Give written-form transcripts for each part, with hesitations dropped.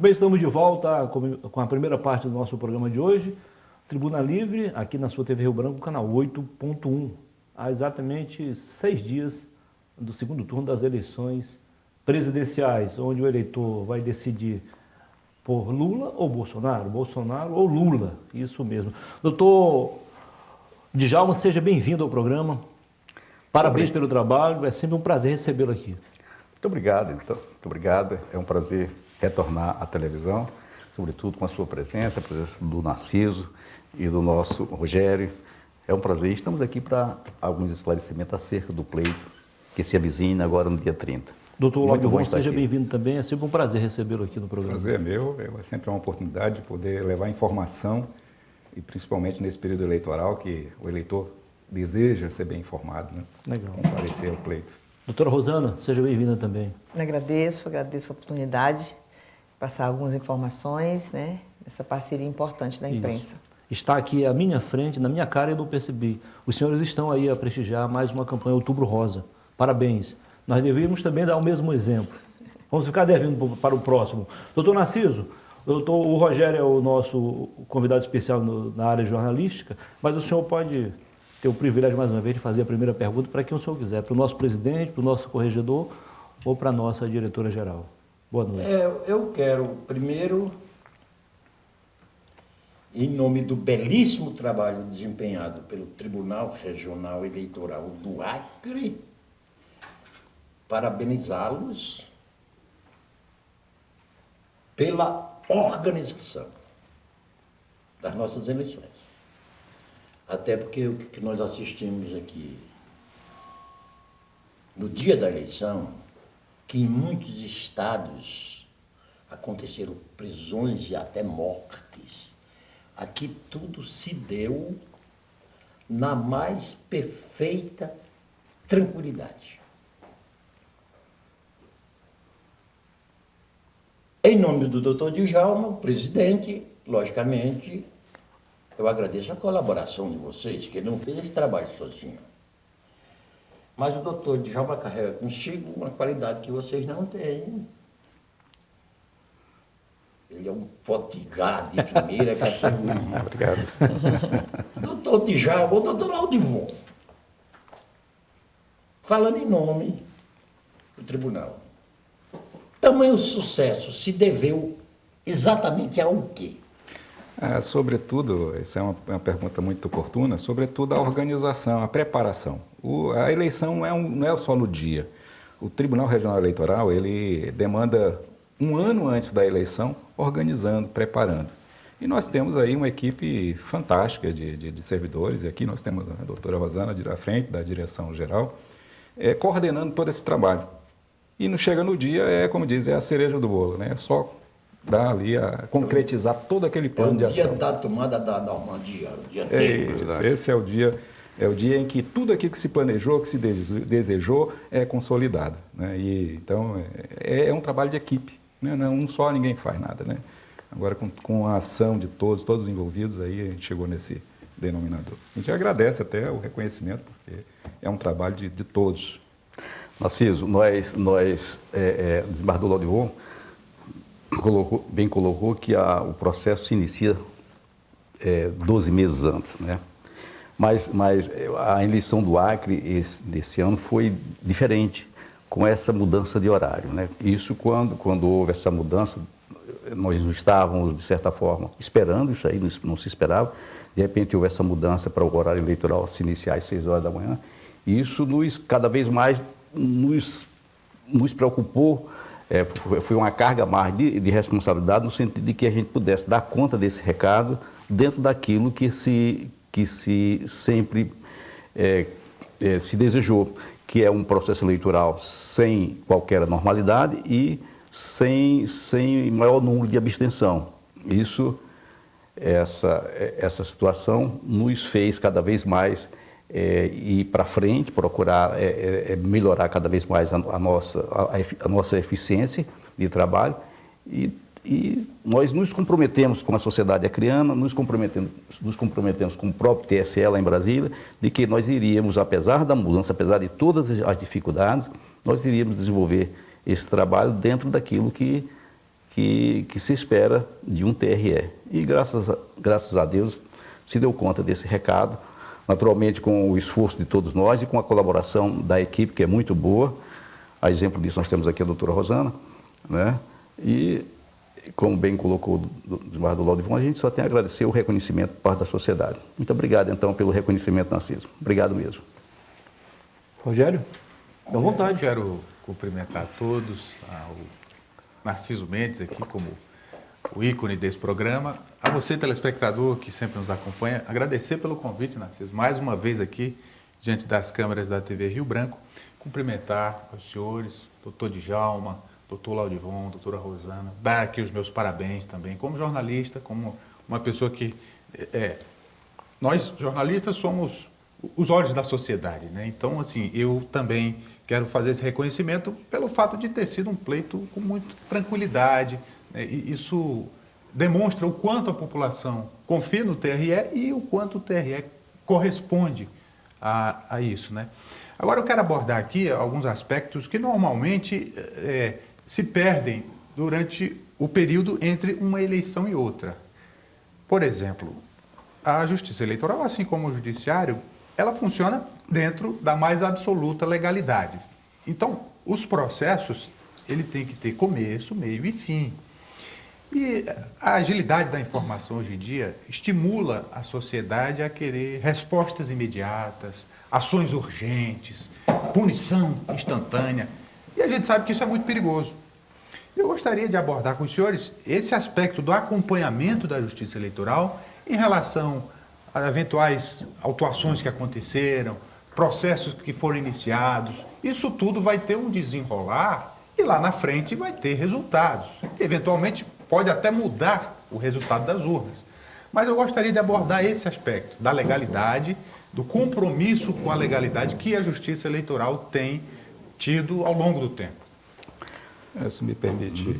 bem, estamos de volta com a primeira parte do nosso programa de hoje. Tribuna Livre, aqui na sua TV Rio Branco, canal 8.1. Há exatamente 6 dias do segundo turno das eleições presidenciais, onde o eleitor vai decidir por Lula ou Bolsonaro, Bolsonaro ou Lula, isso mesmo. Doutor Djalma, seja bem-vindo ao programa. Parabéns pelo trabalho, é sempre um prazer recebê-lo aqui. Muito obrigado, então. Muito obrigado. É um prazer retornar à televisão, sobretudo com a sua presença, a presença do Narciso e do nosso Rogério. É um prazer. Estamos aqui para alguns esclarecimentos acerca do pleito que se avizinha agora no dia 30. Doutor Logvon, seja bem-vindo também. É sempre um prazer recebê-lo aqui no programa. Prazer é meu. É sempre uma oportunidade de poder levar informação e principalmente nesse período eleitoral que o eleitor deseja ser bem informado, né? Legal. Comparecer ao pleito. Doutora Rosana, seja bem-vinda também. Agradeço a oportunidade de passar algumas informações, né, dessa parceria importante da imprensa. Isso. Está aqui à minha frente, na minha cara, eu não percebi. Os senhores estão aí a prestigiar mais uma campanha Outubro Rosa. Parabéns. Nós deveríamos também dar o mesmo exemplo. Vamos ficar devendo para o próximo. Doutor Narciso, o Rogério é o nosso convidado especial na área jornalística, mas o senhor pode ter o privilégio, mais uma vez, de fazer a primeira pergunta para quem o senhor quiser, para o nosso presidente, para o nosso corregedor ou para a nossa diretora-geral. Boa noite. Eu quero, primeiro, em nome do belíssimo trabalho desempenhado pelo Tribunal Regional Eleitoral do Acre, parabenizá-los pela organização das nossas eleições. Até porque o que nós assistimos aqui no dia da eleição, que em muitos estados aconteceram prisões e até mortes, aqui tudo se deu na mais perfeita tranquilidade. Em nome do doutor Djalma, o presidente, logicamente, eu agradeço a colaboração de vocês, que ele não fez esse trabalho sozinho. Mas o doutor Djalma carrega consigo uma qualidade que vocês não têm. Ele é um potigado de primeira categoria. Obrigado. Doutor Djalma, o doutor Logvon, falando em nome do tribunal, tamanho sucesso se deveu exatamente ao quê? Sobretudo, essa é uma pergunta muito oportuna, sobretudo a organização, a preparação. A eleição não é só no dia. O Tribunal Regional Eleitoral, ele demanda um ano antes da eleição, organizando, preparando. E nós temos aí uma equipe fantástica de servidores, e aqui nós temos a doutora Rosana à frente da direção geral, coordenando todo esse trabalho. E não chega no dia, como diz, é a cereja do bolo, né? É só dar ali a concretizar todo aquele plano de ação. É o dia da tomada da Normandia, o dia Esse é o dia em que tudo aquilo que se planejou, que se desejou, é consolidado, né? E, então, é um trabalho de equipe, né? Um só ninguém faz nada, né? Agora, com a ação de todos os envolvidos, aí a gente chegou nesse denominador. A gente agradece até o reconhecimento, porque é um trabalho de todos. Narciso, desembargador Logvon colocou que o processo se inicia 12 meses antes, né? Mas a eleição do Acre desse ano foi diferente, com essa mudança de horário, né? Isso quando houve essa mudança, nós não estávamos, de certa forma, esperando isso aí, não se esperava. De repente houve essa mudança para o horário eleitoral se iniciar às 6 horas da manhã. E isso cada vez mais nos preocupou. Foi uma carga mais de responsabilidade, no sentido de que a gente pudesse dar conta desse recado dentro daquilo que se sempre se desejou, que é um processo eleitoral sem qualquer normalidade e sem maior número de abstenção. Essa situação nos fez cada vez mais ir para frente, procurar melhorar cada vez mais a nossa eficiência de trabalho e nós nos comprometemos com a sociedade acreana, nos comprometemos com o próprio TSE lá em Brasília, de que nós iríamos, apesar da mudança, apesar de todas as dificuldades, nós iríamos desenvolver esse trabalho dentro daquilo que que se espera de um TRE. E graças a Deus se deu conta desse recado, naturalmente com o esforço de todos nós e com a colaboração da equipe, que é muito boa. A exemplo disso, nós temos aqui a doutora Rosana, né? E, como bem colocou o Laudivon, a gente só tem a agradecer o reconhecimento por parte da sociedade. Muito obrigado, então, pelo reconhecimento, Narciso. Obrigado mesmo. Rogério, dá vontade. Eu quero cumprimentar a todos, o Narciso Mendes aqui como o ícone desse programa. A você, telespectador, que sempre nos acompanha, agradecer pelo convite, Narciso, mais uma vez aqui, diante das câmeras da TV Rio Branco, cumprimentar os senhores, doutor Djalma, doutor Laudivon, doutora Rosana, dar aqui os meus parabéns também, como jornalista, como uma pessoa que... nós, jornalistas, somos os olhos da sociedade, né? Então, assim, eu também quero fazer esse reconhecimento pelo fato de ter sido um pleito com muita tranquilidade, né? E isso demonstra o quanto a população confia no TRE e o quanto o TRE corresponde a isso, né? Agora eu quero abordar aqui alguns aspectos que normalmente se perdem durante o período entre uma eleição e outra. Por exemplo, a Justiça Eleitoral, assim como o Judiciário, ela funciona dentro da mais absoluta legalidade. Então, os processos, ele tem que ter começo, meio e fim. E a agilidade da informação hoje em dia estimula a sociedade a querer respostas imediatas, ações urgentes, punição instantânea. E a gente sabe que isso é muito perigoso. Eu gostaria de abordar com os senhores esse aspecto do acompanhamento da Justiça Eleitoral em relação a eventuais autuações que aconteceram, processos que foram iniciados. Isso tudo vai ter um desenrolar e lá na frente vai ter resultados. Eventualmente pode até mudar o resultado das urnas. Mas eu gostaria de abordar esse aspecto da legalidade, do compromisso com a legalidade que a Justiça Eleitoral tem tido ao longo do tempo. Se me permite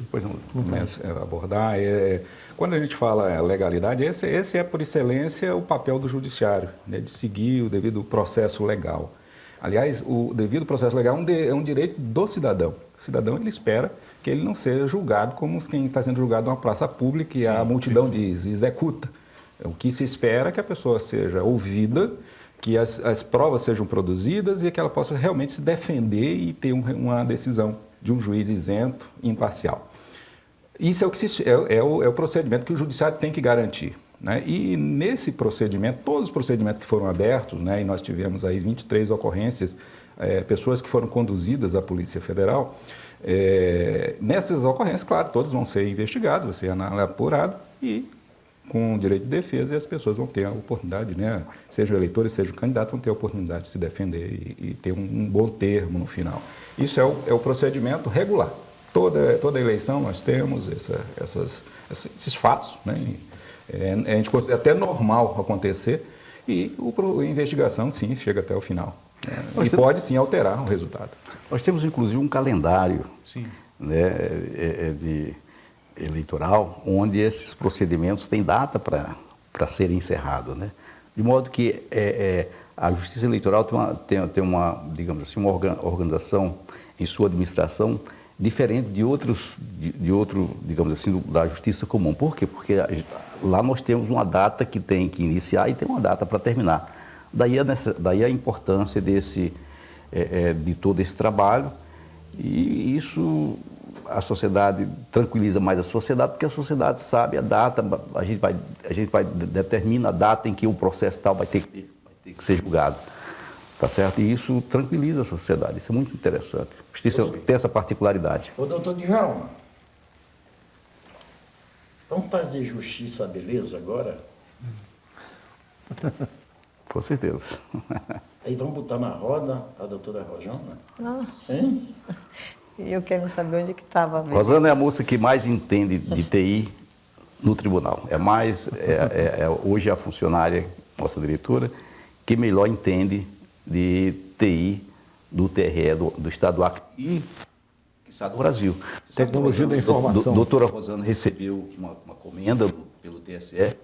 abordar, quando a gente fala legalidade, esse é por excelência o papel do judiciário, né, de seguir o devido processo legal. Aliás, o devido processo legal é um direito do cidadão. O cidadão, ele espera que ele não seja julgado como quem está sendo julgado numa praça pública e a multidão diz, executa. O que se espera é que a pessoa seja ouvida, que as provas sejam produzidas e que ela possa realmente se defender e ter uma decisão de um juiz isento e imparcial. Isso é o procedimento que o judiciário tem que garantir, né? E nesse procedimento, todos os procedimentos que foram abertos, né, e nós tivemos aí 23 ocorrências, pessoas que foram conduzidas à Polícia Federal, nessas ocorrências, claro, todos vão ser investigados, vai ser apurado e com direito de defesa, e as pessoas vão ter a oportunidade, né, seja o eleitor, seja o candidato, vão ter a oportunidade de se defender e ter um bom termo no final. Isso é o procedimento regular. Toda eleição nós temos esses fatos, né? A gente considera até normal acontecer e a investigação, sim, chega até o final. E pode, sim, alterar o resultado. Nós temos, inclusive, um calendário, né, eleitoral, onde esses procedimentos têm data para serem encerrados, né? De modo que a Justiça Eleitoral tem uma, digamos assim, uma organização em sua administração diferente de outro, digamos assim, da Justiça Comum. Por quê? Porque lá nós temos uma data que tem que iniciar e tem uma data para terminar. Daí a importância de todo esse trabalho, e isso a sociedade tranquiliza mais a sociedade, porque a sociedade sabe a data, a gente vai determina a data em que o processo tal vai ter que ser julgado, tá certo? E isso tranquiliza a sociedade, isso é muito interessante. A justiça tem essa particularidade. Ô, doutor Djalma, vamos fazer justiça à beleza agora? Com certeza. Aí vamos botar na roda a doutora Rosana? Ah, Hein? eu quero saber onde que estava. Rosana é a moça que mais entende de TI no tribunal. Hoje a funcionária, nossa diretora, que melhor entende de TI do TRE do Estado do Acre e do Brasil. Tecnologia da informação. Doutora Rosana recebeu uma comenda pelo TSE,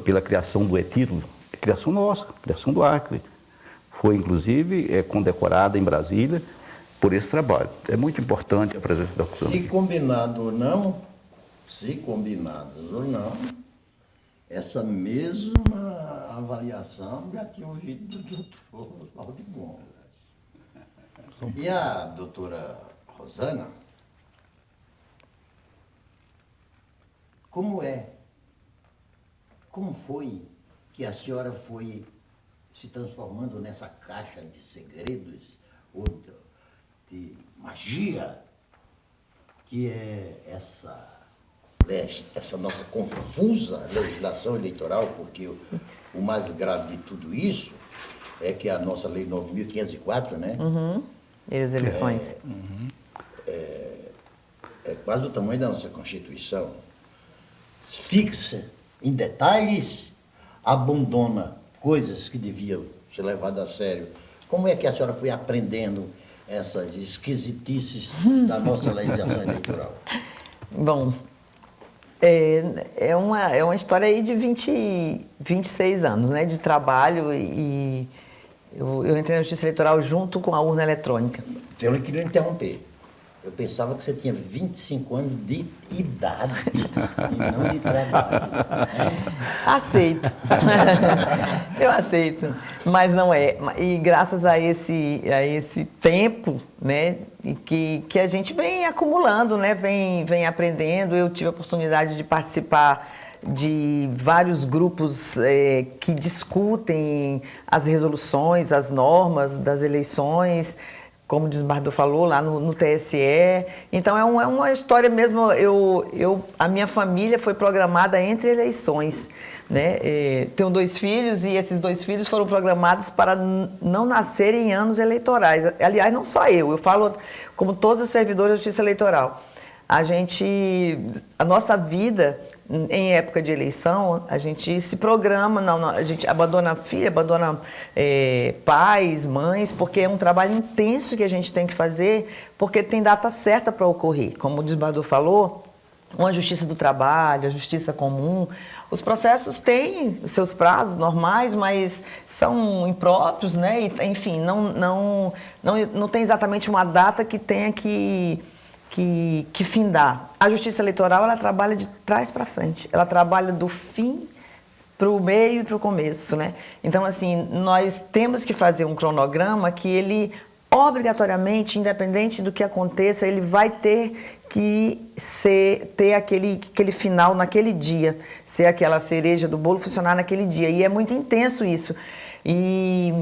pela criação do e-título, criação nossa, criação do Acre. Foi, inclusive, condecorada em Brasília por esse trabalho. É muito importante a presença da Rosana. Se combinado ou não, se combinadas ou não, essa mesma avaliação já tinha ouvido do doutor Valdemar. E a doutora Rosana, como foi que a senhora foi se transformando nessa caixa de segredos ou de magia que é essa nossa confusa legislação eleitoral, porque o mais grave de tudo isso é que a nossa lei 9.504, né? E as eleições. É quase do tamanho da nossa Constituição. Fixa em detalhes, abandona coisas que deviam ser levadas a sério. Como é que a senhora foi aprendendo essas esquisitices da nossa legislação eleitoral? Bom, é uma história aí de 26 anos, né, de trabalho e eu entrei na Justiça Eleitoral junto com a urna eletrônica. Eu queria interromper. Eu pensava que você tinha 25 anos de idade e não de trabalho. Aceito. Eu aceito. Mas não é. E graças a esse tempo, né, que a gente vem acumulando, né, vem aprendendo. Eu tive a oportunidade de participar de vários grupos que discutem as resoluções, as normas das eleições, como o desembargador falou, lá no TSE. Então, é uma história mesmo. A minha família foi programada entre eleições, né? Tenho 2 filhos e esses 2 filhos foram programados para não nascerem em anos eleitorais. Aliás, não só eu falo como todos os servidores da Justiça Eleitoral. A nossa vida, em época de eleição, a gente se programa, a gente abandona filha, abandona pais, mães, porque é um trabalho intenso que a gente tem que fazer, porque tem data certa para ocorrer. Como o desembargador falou, uma justiça do trabalho, a justiça comum, os processos têm os seus prazos normais, mas são impróprios, né? E, enfim, não tem exatamente uma data que tenha que findar. A Justiça Eleitoral, ela trabalha de trás para frente. Ela trabalha do fim para o meio e para o começo, né? Então, assim, nós temos que fazer um cronograma que ele, obrigatoriamente, independente do que aconteça, ele vai ter que ter aquele final naquele dia, ser aquela cereja do bolo funcionar naquele dia. E é muito intenso isso. E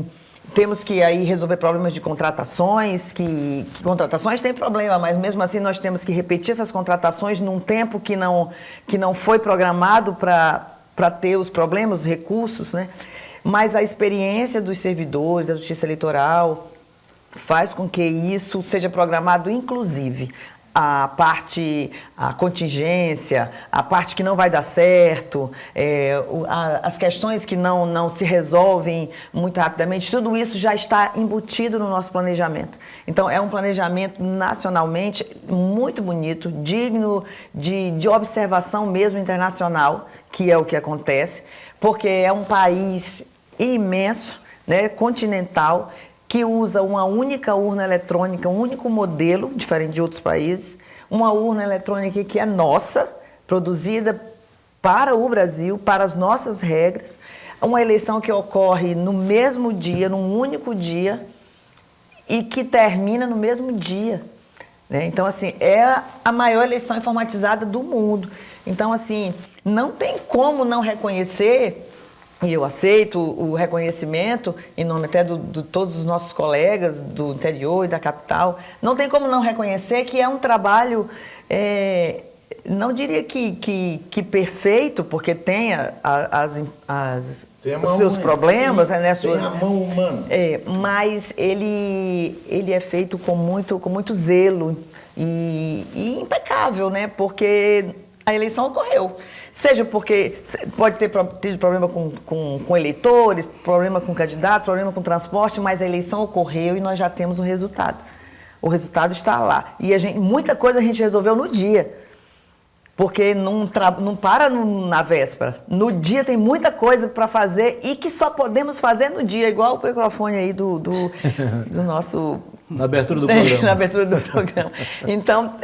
temos que aí resolver problemas de contratações, que contratações têm problema, mas mesmo assim nós temos que repetir essas contratações num tempo que não foi programado para ter os problemas, os recursos, né? Mas a experiência dos servidores da Justiça Eleitoral faz com que isso seja programado, inclusive a contingência, a parte que não vai dar certo, as questões que não se resolvem muito rapidamente, tudo isso já está embutido no nosso planejamento. Então, é um planejamento nacionalmente muito bonito, digno de observação mesmo internacional, que é o que acontece, porque é um país imenso, né, continental, que usa uma única urna eletrônica, um único modelo, diferente de outros países, uma urna eletrônica que é nossa, produzida para o Brasil, para as nossas regras, uma eleição que ocorre no mesmo dia, num único dia, e que termina no mesmo dia, né? Então, assim, é a maior eleição informatizada do mundo. Então, assim, não tem como não reconhecer. E eu aceito o reconhecimento, em nome até de todos os nossos colegas do interior e da capital. Não tem como não reconhecer que é um trabalho, não diria que perfeito, porque tem os seus problemas, né? Tem a mão humana. Mas ele é feito com muito zelo e impecável, né? Porque a eleição ocorreu. Seja porque pode ter tido problema com eleitores, problema com candidatos, problema com transporte, mas a eleição ocorreu e nós já temos o resultado. O resultado está lá. E muita coisa a gente resolveu no dia, porque não para na véspera. No dia tem muita coisa para fazer e que só podemos fazer no dia, igual o microfone aí do nosso... Na abertura do programa. Na abertura do programa. Então,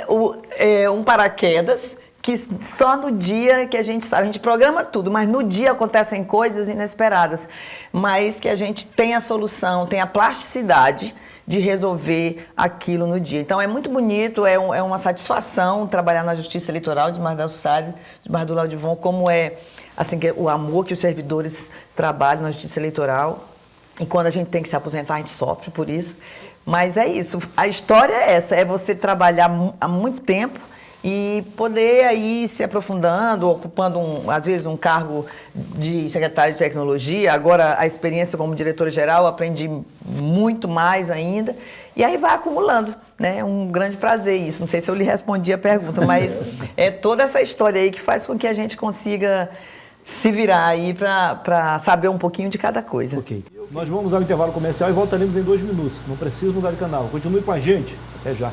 um paraquedas que só no dia que a gente sabe, a gente programa tudo, mas no dia acontecem coisas inesperadas, mas que a gente tem a solução, tem a plasticidade de resolver aquilo no dia. Então é muito bonito, é uma satisfação trabalhar na Justiça Eleitoral de Marcos do Sade, de Marcos do Laudivon, como é assim, que o amor que os servidores trabalham na Justiça Eleitoral. E quando a gente tem que se aposentar, a gente sofre por isso. Mas é isso, a história é essa, é você trabalhar há muito tempo e poder aí se aprofundando, ocupando, às vezes, um cargo de secretário de tecnologia. Agora, a experiência como diretora-geral, aprendi muito mais ainda. E aí vai acumulando, né? É um grande prazer isso. Não sei se eu lhe respondi a pergunta, mas é toda essa história aí que faz com que a gente consiga se virar aí para saber um pouquinho de cada coisa. Ok. Nós vamos ao intervalo comercial e voltaremos em 2 minutos. Não precisa mudar de canal. Continue com a gente. Até já.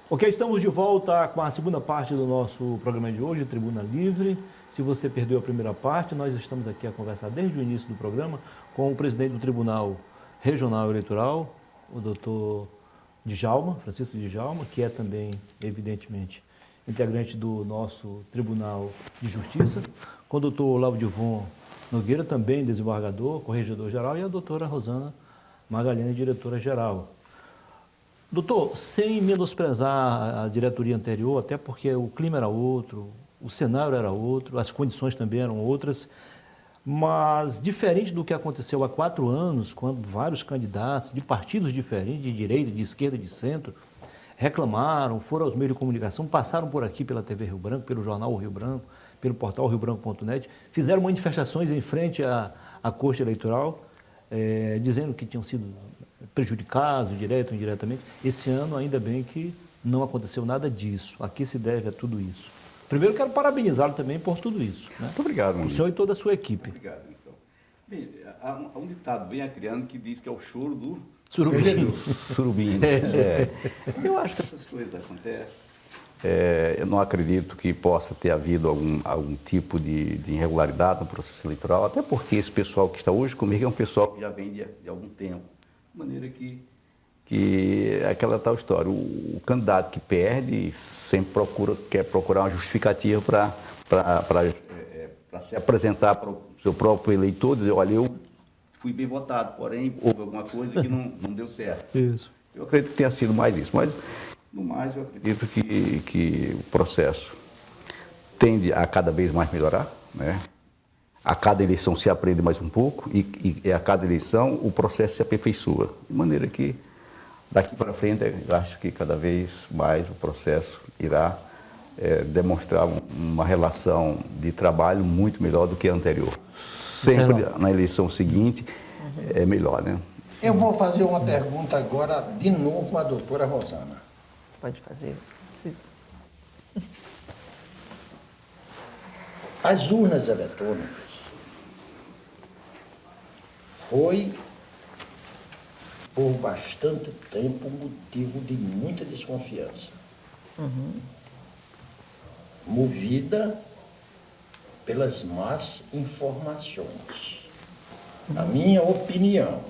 Ok, estamos de volta com a segunda parte do nosso programa de hoje, Tribuna Livre. Se você perdeu a primeira parte, nós estamos aqui a conversar desde o início do programa com o presidente do Tribunal Regional Eleitoral, o doutor Djalma, Francisco Djalma, que é também, evidentemente, integrante do nosso Tribunal de Justiça, com o doutor Laudivon Nogueira, também desembargador, corregedor-geral, e a doutora Rosana Magalhães, diretora-geral. Doutor, sem menosprezar a diretoria anterior, até porque o clima era outro, o cenário era outro, as condições também eram outras, mas diferente do que aconteceu há 4 anos, quando vários candidatos de partidos diferentes, de direita, de esquerda, de centro, reclamaram, foram aos meios de comunicação, passaram por aqui pela TV Rio Branco, pelo jornal Rio Branco, pelo portal riobranco.net, fizeram manifestações em frente à Corte Eleitoral, dizendo que tinham sido prejudicados, direto ou indiretamente. Esse ano, ainda bem que não aconteceu nada disso. A que se deve a tudo isso? Primeiro, quero parabenizá-lo também por tudo isso. Né? Muito obrigado, o senhor e toda a sua equipe. Obrigado, então. Bem, há um ditado bem acriano que diz que é o choro do Surubim. surubim. Eu acho que essas coisas acontecem. Eu não acredito que possa ter havido algum tipo de irregularidade no processo eleitoral, até porque esse pessoal que está hoje comigo é um pessoal que já vem de algum tempo. De maneira que é aquela tal história. O candidato que perde sempre quer procurar uma justificativa para se apresentar para o seu próprio eleitor, dizer, olha, eu fui bem votado, porém houve alguma coisa que não deu certo. Isso. Eu acredito que tenha sido mais isso, mas no mais eu acredito que o processo tende a cada vez mais melhorar, né? A cada eleição se aprende mais um pouco e a cada eleição o processo se aperfeiçoa. De maneira que daqui para frente eu acho que cada vez mais o processo irá demonstrar uma relação de trabalho muito melhor do que a anterior. Sempre na eleição seguinte é melhor, né? Eu vou fazer uma pergunta agora de novo à doutora Rosana. Pode fazer. Vocês... As urnas eletrônicas foi, por bastante tempo, motivo de muita desconfiança. Movida pelas más informações. Na minha opinião.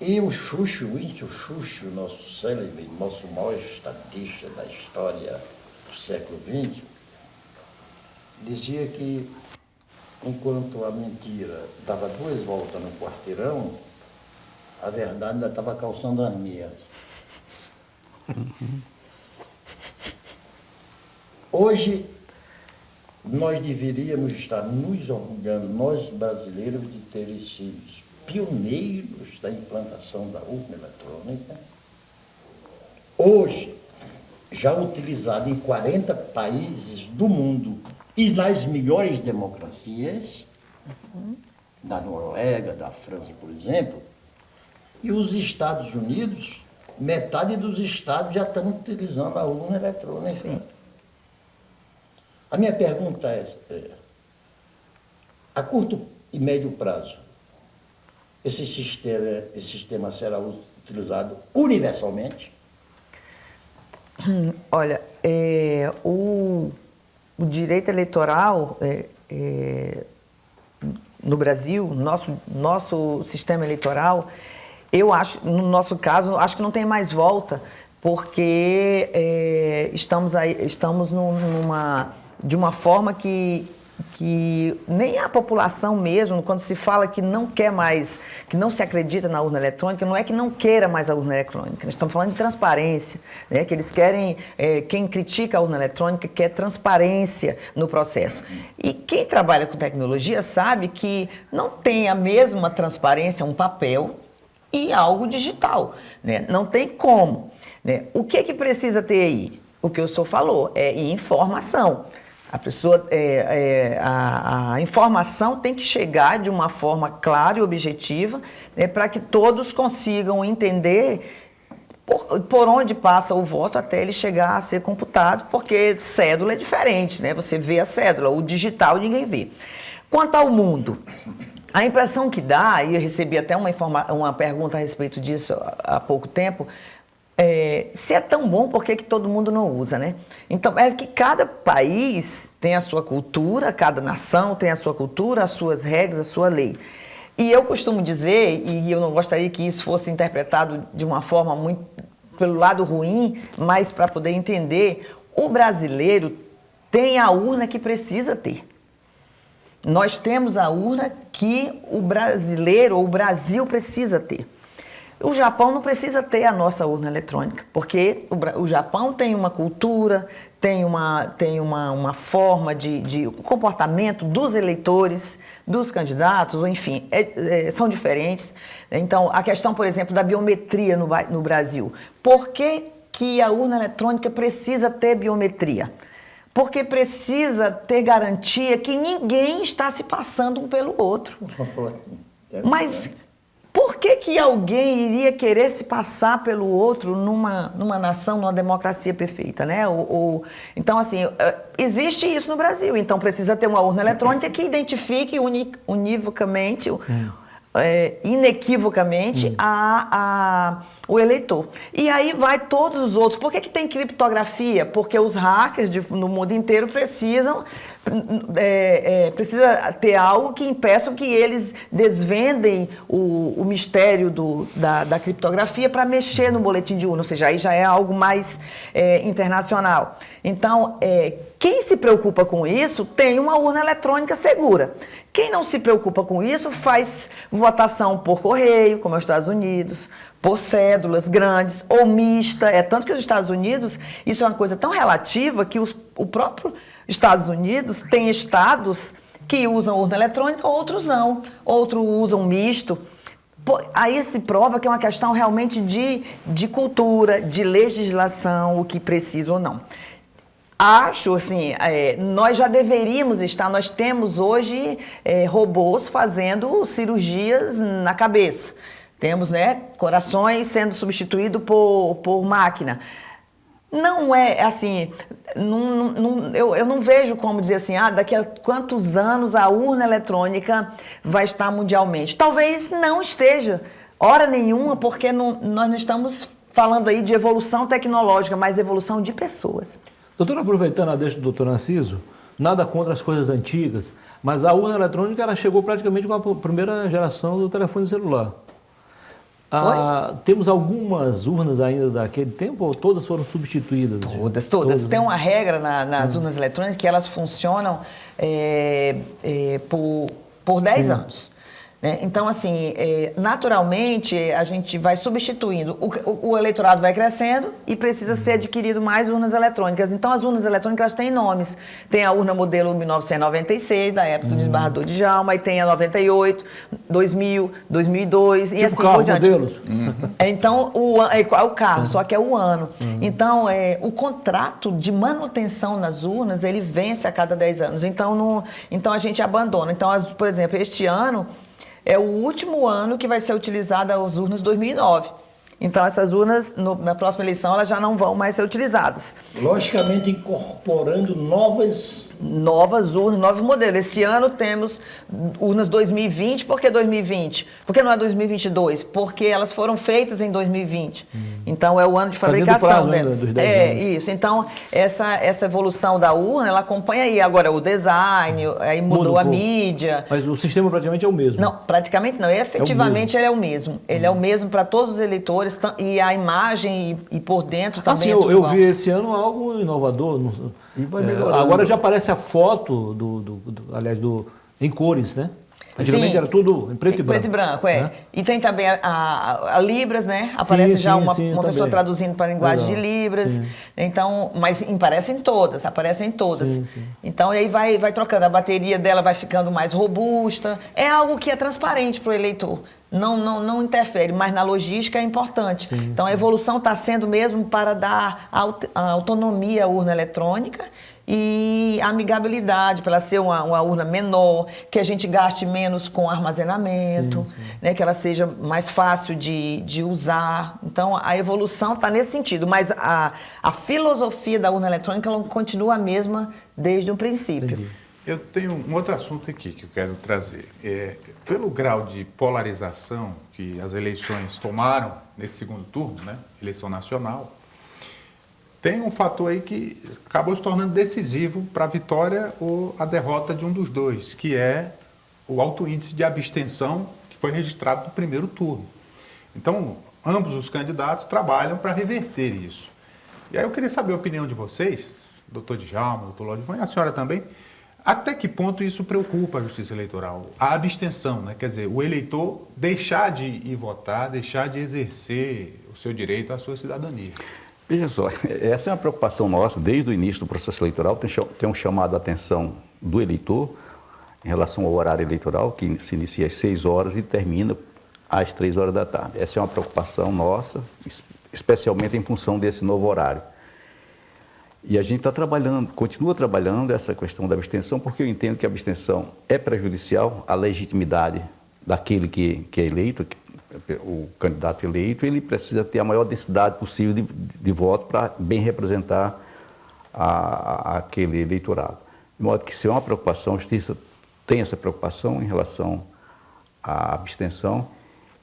E o Winston Churchill, nosso célebre, nosso maior estadista da história do século XX, dizia que enquanto a mentira dava 2 voltas no quarteirão, a verdade ainda estava calçando as meias. Hoje, nós deveríamos estar nos orgulhando, nós brasileiros, de terem sido pioneiros da implantação da urna eletrônica. Hoje, já utilizada em 40 países do mundo e nas melhores democracias, da Noruega, da França, por exemplo, e os Estados Unidos, metade dos estados já estão utilizando a urna eletrônica. Sim. A minha pergunta é, a curto e médio prazo, esse sistema será utilizado universalmente? Olha, o direito eleitoral no Brasil, nosso sistema eleitoral, eu acho, no nosso caso, acho que não tem mais volta, porque estamos de uma forma que nem a população mesmo, quando se fala que não quer mais, que não se acredita na urna eletrônica, não é que não queira mais a urna eletrônica, nós estamos falando de transparência, né? Que eles querem, quem critica a urna eletrônica quer transparência no processo. E quem trabalha com tecnologia sabe que não tem a mesma transparência um papel e algo digital, né? Não tem como, né? O que precisa ter aí? O que o senhor falou, informação. A pessoa, a informação tem que chegar de uma forma clara e objetiva, né, para que todos consigam entender por onde passa o voto até ele chegar a ser computado, porque cédula é diferente, né? Você vê a cédula, o digital ninguém vê. Quanto ao mundo, a impressão que dá, e eu recebi até uma pergunta a respeito disso há pouco tempo, se é tão bom, por que todo mundo não usa, né? Então, é que cada país tem a sua cultura, cada nação tem a sua cultura, as suas regras, a sua lei. E eu costumo dizer, e eu não gostaria que isso fosse interpretado de uma forma muito pelo lado ruim, mas para poder entender, o brasileiro tem a urna que precisa ter. Nós temos a urna que o brasileiro, ou o Brasil precisa ter. O Japão não precisa ter a nossa urna eletrônica, porque o Japão tem uma cultura, tem uma forma de comportamento dos eleitores, dos candidatos, enfim, são diferentes. Então, a questão, por exemplo, da biometria no Brasil. Por que a urna eletrônica precisa ter biometria? Porque precisa ter garantia que ninguém está se passando um pelo outro. Mas por que alguém iria querer se passar pelo outro numa nação, numa democracia perfeita, né? Então, assim, existe isso no Brasil. Então, precisa ter uma urna eletrônica que identifique univocamente, inequivocamente o eleitor. E aí vai todos os outros. Por que tem criptografia? Porque os hackers no mundo inteiro precisa ter algo que impeça que eles desvendem o mistério da criptografia para mexer no boletim de urna, ou seja, aí já é algo mais internacional. Então, quem se preocupa com isso tem uma urna eletrônica segura. Quem não se preocupa com isso faz votação por correio, como é os Estados Unidos, por cédulas grandes ou mista. É tanto que os Estados Unidos, isso é uma coisa tão relativa que o próprio Estados Unidos tem estados que usam urna eletrônica, outros não. Outros usam misto. Aí se prova que é uma questão realmente de cultura, de legislação, o que precisa ou não. Acho, assim, nós já deveríamos estar, nós temos hoje robôs fazendo cirurgias na cabeça. Temos, né, corações sendo substituídos por máquina. Não é assim, eu não vejo como dizer assim, daqui a quantos anos a urna eletrônica vai estar mundialmente. Talvez não esteja, hora nenhuma, porque nós não estamos falando aí de evolução tecnológica, mas evolução de pessoas. Doutor, aproveitando a deixa do doutor Narciso, nada contra as coisas antigas, mas a urna eletrônica ela chegou praticamente com a primeira geração do telefone celular. Temos algumas urnas ainda daquele tempo ou todas foram substituídas? Todas. Tem uma regra nas urnas eletrônicas que elas funcionam por 10 anos. Né? Então, assim, naturalmente, a gente vai substituindo. O eleitorado vai crescendo e precisa ser adquirido mais urnas eletrônicas. Então, as urnas eletrônicas elas têm nomes. Tem a urna modelo 1996, da época do desembargador Djalma, e tem a 98, 2000, 2002, e assim por diante. Modelos. Então, o carro, só que é o ano. Então, o contrato de manutenção nas urnas, ele vence a cada 10 anos. Então, a gente abandona. Então, por exemplo, este ano é o último ano que vai ser utilizada as urnas 2009. Então, essas urnas, na próxima eleição, elas já não vão mais ser utilizadas. Logicamente, incorporando novas novas urnas, novos modelos. Esse ano temos urnas 2020. Por que 2020? Por que não é 2022? Porque elas foram feitas em 2020. Então, é o ano de Tá dentro do fabricação prazo ainda delas. dos 10 anos. Isso. Então, essa evolução da urna, ela acompanha aí agora o design, aí Muda mudou um a pouco. mídia. Mas o sistema praticamente é o mesmo. Não, praticamente não. Efetivamente ele é o mesmo. Ele é o mesmo para todos os eleitores e a imagem e por dentro também Assim, é tudo eu igual. vi esse ano algo inovador. E vai melhorando. Agora já aparece a foto, aliás, em cores, né? Antigamente Sim. era tudo em preto e branco. Preto e branco, é. né? E tem também a Libras, né? Aparece já sim, uma sim, pessoa também. traduzindo para a linguagem Legal, de Libras. sim. Então, mas aparecem todas. Sim, sim. Então, e aí vai trocando. A bateria dela vai ficando mais robusta. É algo que é transparente para o eleitor. Não interfere, mas na logística é importante. Então, a evolução está sendo mesmo para dar a autonomia à urna eletrônica e a amigabilidade, para ela ser uma urna menor, que a gente gaste menos com armazenamento, né, que ela seja mais fácil de usar. Então, a evolução está nesse sentido, mas a filosofia da urna eletrônica ela continua a mesma desde o princípio. Eu tenho um outro assunto aqui que eu quero trazer. Pelo grau de polarização que as eleições tomaram nesse segundo turno, né, eleição nacional, tem um fator aí que acabou se tornando decisivo para a vitória ou a derrota de um dos dois, que é o alto índice de abstenção que foi registrado no primeiro turno. Então, ambos os candidatos trabalham para reverter isso. E aí eu queria saber a opinião de vocês, doutor Djalma, doutor Lodivan, e a senhora também, até que ponto isso preocupa a Justiça Eleitoral? A abstenção, né? Quer dizer, o eleitor deixar de ir votar, deixar de exercer o seu direito à sua cidadania. Veja só, essa é uma preocupação nossa desde o início do processo eleitoral, tem um chamado a atenção do eleitor em relação ao horário eleitoral, que se inicia às 6 horas e termina às 3 horas da tarde. Essa é uma preocupação nossa, especialmente em função desse novo horário. E a gente está trabalhando, continua trabalhando essa questão da abstenção, porque eu entendo que a abstenção é prejudicial à legitimidade daquele que é eleito, o candidato eleito, ele precisa ter a maior densidade possível de voto para bem representar aquele eleitorado. De modo que, se é uma preocupação, a Justiça tem essa preocupação em relação à abstenção,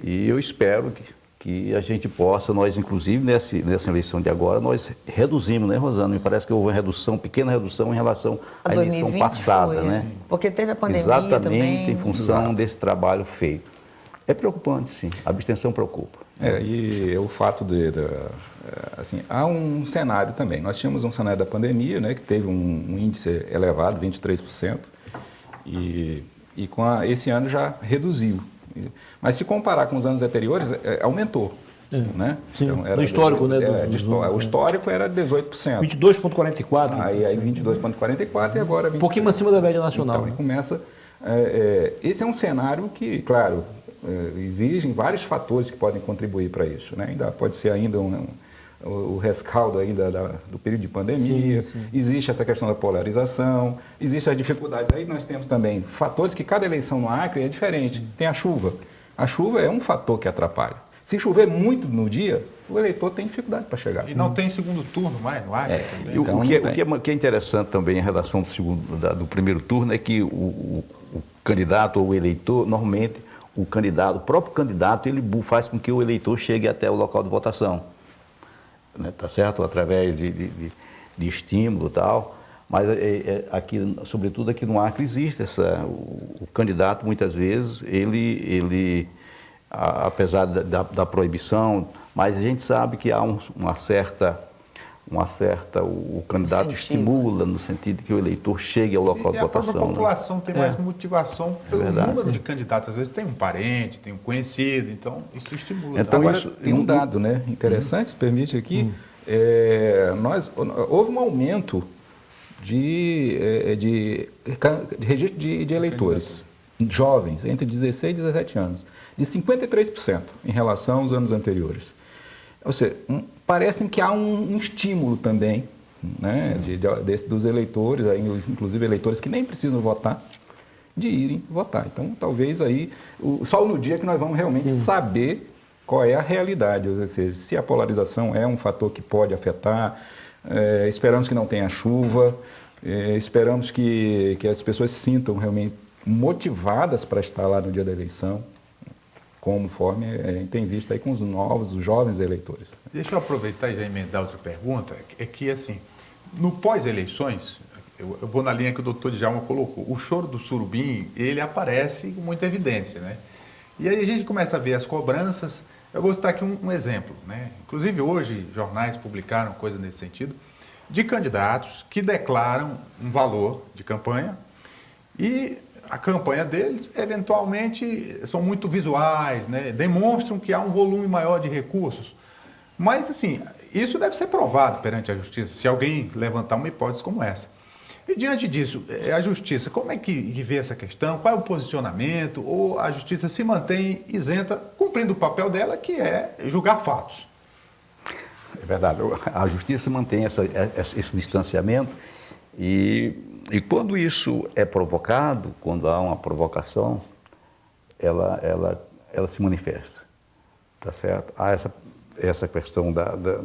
e eu espero que a gente possa, nós inclusive nessa eleição de agora, nós reduzimos, né, Rosana? Me parece que houve uma pequena redução em relação à eleição 2020 passada, foi, né? Porque teve a pandemia Exatamente também. em função desse trabalho feito. É preocupante, sim. A abstenção preocupa. E o fato assim, há um cenário também. Nós tínhamos um cenário da pandemia, né, que teve um índice elevado, 23%, e esse ano já reduziu. Mas se comparar com os anos anteriores, aumentou. Né? Sim, no histórico, né? O histórico era 18%. 22,44%. Aí 22,44% e agora 20%. Um pouquinho acima da média nacional. Então, né? começa... esse é um cenário que, claro, exigem vários fatores que podem contribuir para isso. Né? Ainda pode ser ainda o rescaldo ainda do período de pandemia, sim. Existe essa questão da polarização, existem as dificuldades. Aí nós temos também fatores que cada eleição no Acre é diferente. Tem a chuva. A chuva é um fator que atrapalha. Se chover muito no dia, o eleitor tem dificuldade para chegar. E não tem segundo turno mais no Acre também? Então, o que é interessante também em relação do primeiro turno é que o candidato ou o eleitor, normalmente, o próprio candidato, ele faz com que o eleitor chegue até o local de votação. Né, tá certo? Através de estímulo e tal. Mas aqui, sobretudo aqui no Acre, existe o candidato, muitas vezes, ele apesar da proibição, mas a gente sabe que há uma certa o candidato estimula no sentido de que o eleitor chegue ao local de votação. A própria população tem mais motivação pelo número de sim. candidatos. Às vezes tem um parente, tem um conhecido, então isso estimula. Então, Agora, isso tem um dado, né, interessante, se permite aqui, houve um aumento de registro de eleitores jovens, entre 16 e 17 anos, de 53% em relação aos anos anteriores. Ou seja, parece que há um estímulo também, né, dos eleitores, inclusive eleitores que nem precisam votar, de irem votar. Então, talvez aí, só no dia que nós vamos realmente saber qual é a realidade, ou seja, se a polarização é um fator que pode afetar, esperamos que não tenha chuva, Esperamos que as pessoas se sintam realmente motivadas para estar lá no dia da eleição, conforme tem visto aí com os jovens eleitores. Deixa eu aproveitar e já emendar outra pergunta, é que assim, no pós-eleições, eu vou na linha que o doutor Djalma colocou, o choro do surubim, ele aparece com muita evidência, né? E aí a gente começa a ver as cobranças. Eu vou citar aqui um exemplo, né? Inclusive hoje jornais publicaram coisa nesse sentido, de candidatos que declaram um valor de campanha e a campanha deles, eventualmente, são muito visuais, né? Demonstram que há um volume maior de recursos. Mas, assim, isso deve ser provado perante a justiça, se alguém levantar uma hipótese como essa. E, diante disso, a justiça, como é que vê essa questão? Qual é o posicionamento? Ou a justiça se mantém isenta, cumprindo o papel dela, que é julgar fatos? É verdade. A justiça mantém esse distanciamento e quando isso é provocado, quando há uma provocação, ela se manifesta, tá certo? Há essa questão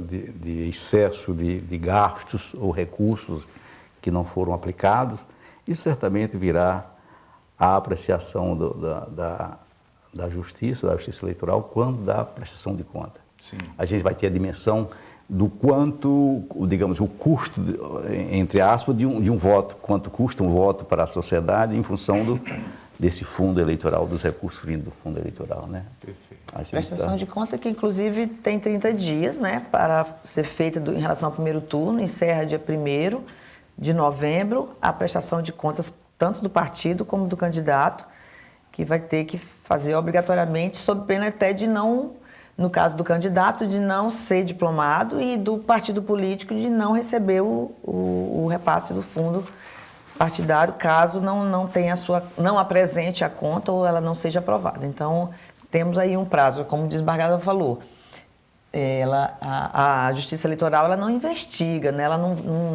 de excesso de gastos ou recursos que não foram aplicados, e certamente virá a apreciação da justiça eleitoral quando da prestação de conta. Sim. A gente vai ter a dimensão do quanto, digamos, o custo, entre aspas, de um voto, quanto custa um voto para a sociedade em função desse fundo eleitoral, dos recursos vindo do fundo eleitoral, né? Perfeito. Prestação de conta que, inclusive, tem 30 dias, né, para ser feita em relação ao primeiro turno, encerra dia 1º de novembro, a prestação de contas tanto do partido como do candidato, que vai ter que fazer obrigatoriamente, sob pena até de não, no caso do candidato, de não ser diplomado e do partido político de não receber o repasse do fundo partidário, caso não apresente a conta ou ela não seja aprovada. Então, temos aí um prazo, como o desembargador falou. A Justiça Eleitoral ela não investiga, né? Ela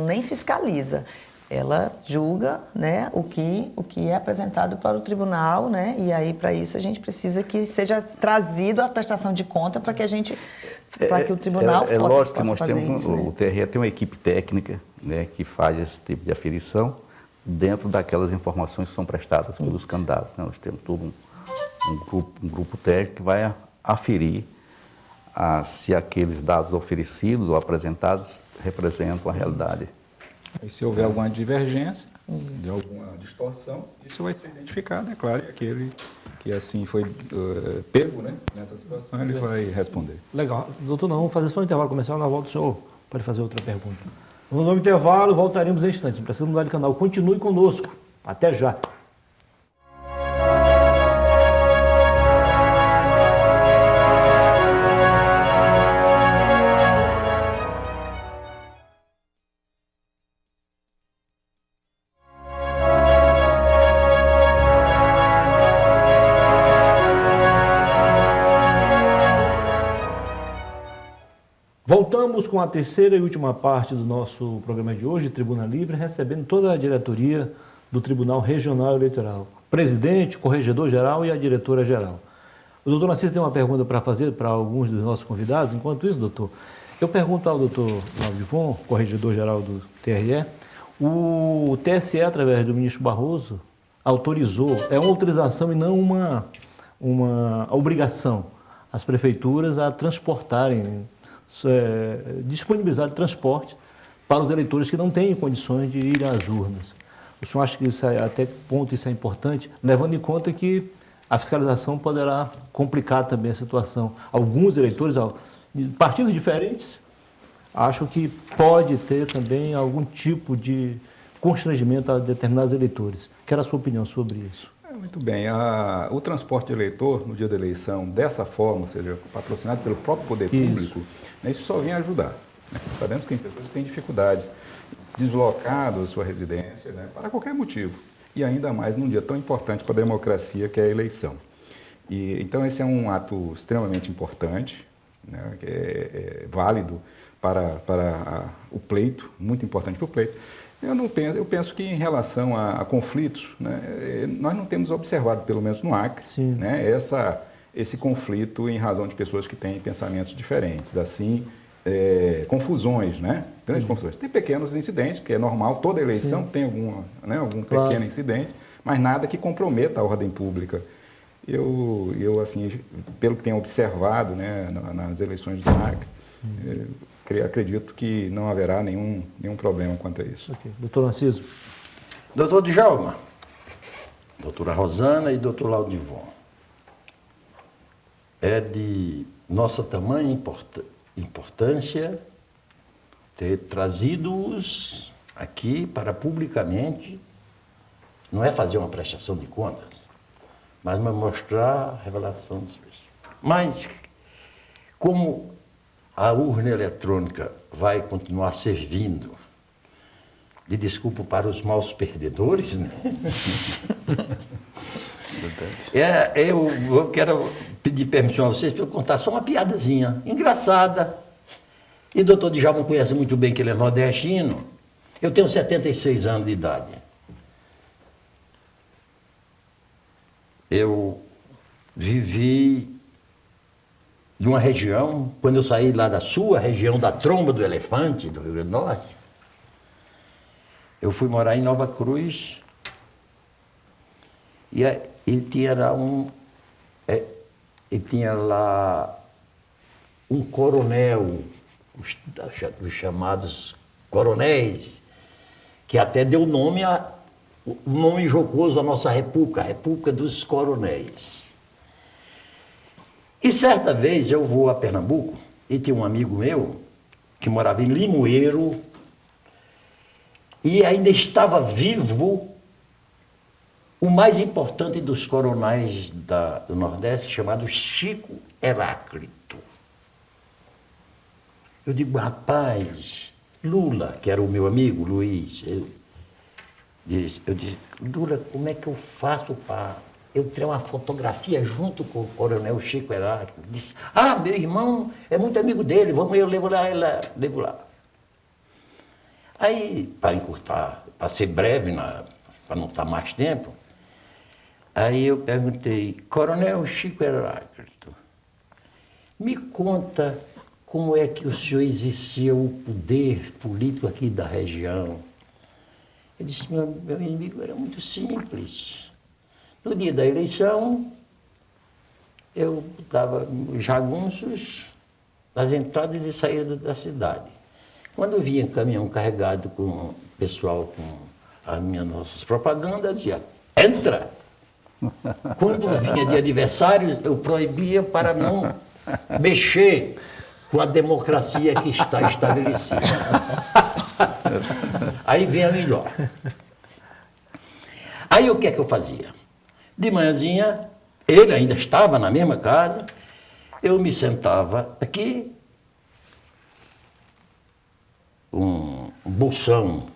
nem fiscaliza. Ela julga, né, o que é apresentado para o tribunal, né? E aí, para isso, a gente precisa que seja trazido a prestação de conta para que o tribunal possa lógico que nós fazer temos, isso, né? o TRE tem uma equipe técnica, né, que faz esse tipo de aferição dentro daquelas informações que são prestadas pelos candidatos, né? Nós temos todo um grupo técnico que vai aferir se aqueles dados oferecidos ou apresentados representam a realidade. E se houver alguma divergência, de alguma distorção, isso vai ser identificado, é claro, e aquele que assim foi pego, né, nessa situação, ele vai responder. Legal. Doutor, não, vamos fazer só um intervalo comercial, na volta o senhor pode fazer outra pergunta. No novo intervalo, voltaremos em instantes. Não precisa mudar de canal. Continue conosco. Até já. Voltamos com a terceira e última parte do nosso programa de hoje, Tribuna Livre, recebendo toda a diretoria do Tribunal Regional Eleitoral, presidente, corregedor-geral e a diretora-geral. O doutor Narciso tem uma pergunta para fazer para alguns dos nossos convidados. Enquanto isso, doutor, eu pergunto ao doutor Valdivon, corregedor-geral do TRE, o TSE, através do ministro Barroso, autorizou, é uma autorização e não uma obrigação, as prefeituras a transportarem, disponibilizar de transporte para os eleitores que não têm condições de ir às urnas. O senhor acha que até que ponto isso é importante, levando em conta que a fiscalização poderá complicar também a situação? Alguns eleitores, de partidos diferentes, acham que pode ter também algum tipo de constrangimento a determinados eleitores. Quero a sua opinião sobre isso. Muito bem. O transporte de eleitor no dia da eleição, dessa forma, ou seja, patrocinado pelo próprio poder público, né, isso só vem ajudar. Né? Sabemos que tem pessoas que têm dificuldades de se deslocar da sua residência, né, para qualquer motivo. E ainda mais num dia tão importante para a democracia, que é a eleição. Então, esse é um ato extremamente importante, né, que é válido para o pleito, muito importante para o pleito. Eu penso que em relação a conflitos, né, nós não temos observado, pelo menos no Acre, né, esse conflito em razão de pessoas que têm pensamentos diferentes, assim, confusões, né, grandes confusões. Tem pequenos incidentes, que é normal, toda eleição tem algum Claro. pequeno incidente, mas nada que comprometa a ordem pública. Eu assim, pelo que tenho observado, né, nas eleições do Acre, acredito que não haverá nenhum problema quanto a isso. Ok. Doutor Narciso. Doutor Djalma, doutora Rosana e doutor Laudivon, é de nossa tamanha importância ter trazido-os aqui para publicamente, não é fazer uma prestação de contas, mas mostrar a revelação dos preços. Mas, como a urna eletrônica vai continuar servindo de desculpa para os maus perdedores, né? Eu quero pedir permissão a vocês para eu contar só uma piadazinha engraçada. E o doutor Djalma conhece muito bem que ele é nordestino. Eu tenho 76 anos de idade. Eu vivi numa região, quando eu saí lá da sua região, da Tromba do Elefante, do Rio Grande do Norte, eu fui morar em Nova Cruz e tinha lá um coronel, os chamados coronéis, que até deu nome o nome jocoso à nossa República, a República dos Coronéis. E certa vez eu vou a Pernambuco e tinha um amigo meu que morava em Limoeiro e ainda estava vivo o mais importante dos coronéis do Nordeste, chamado Chico Heráclito. Eu digo, rapaz, Lula, que era o meu amigo, Luiz, eu disse, Lula, como é que eu faço para eu ter uma fotografia junto com o coronel Chico Heráclito? Disse, meu irmão é muito amigo dele, eu levo lá. Aí, para encurtar, para ser breve, para não estar mais tempo, aí eu perguntei, coronel Chico Heráclito, me conta como é que o senhor exercia o poder político aqui da região. Ele disse, meu inimigo era muito simples. No dia da eleição, eu botava jagunços nas entradas e saídas da cidade. Quando vinha caminhão carregado com o pessoal com as nossas propagandas, dizia, entra! Quando vinha de aniversário, eu proibia para não mexer com a democracia que está estabelecida. Aí vem a melhor. Aí o que é que eu fazia? De manhãzinha, ele ainda estava na mesma casa, eu me sentava aqui, um bolsão,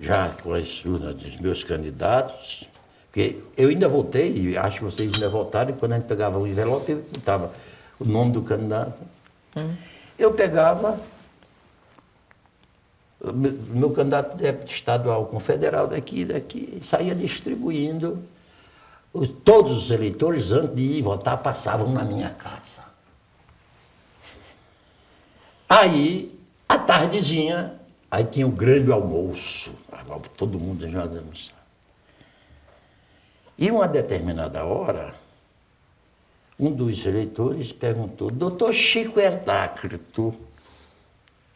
já com as urnas dos meus candidatos, porque eu ainda votei, e acho que vocês ainda votaram, e quando a gente pegava o envelope, eu botava o nome do candidato. Eu pegava meu candidato estadual com federal daqui, e saía distribuindo. Todos os eleitores, antes de ir votar, passavam na minha casa. Aí, à tardezinha, aí tinha o grande almoço. Todo mundo já almoçava. E uma determinada hora, um dos eleitores perguntou, doutor Chico Heráclito,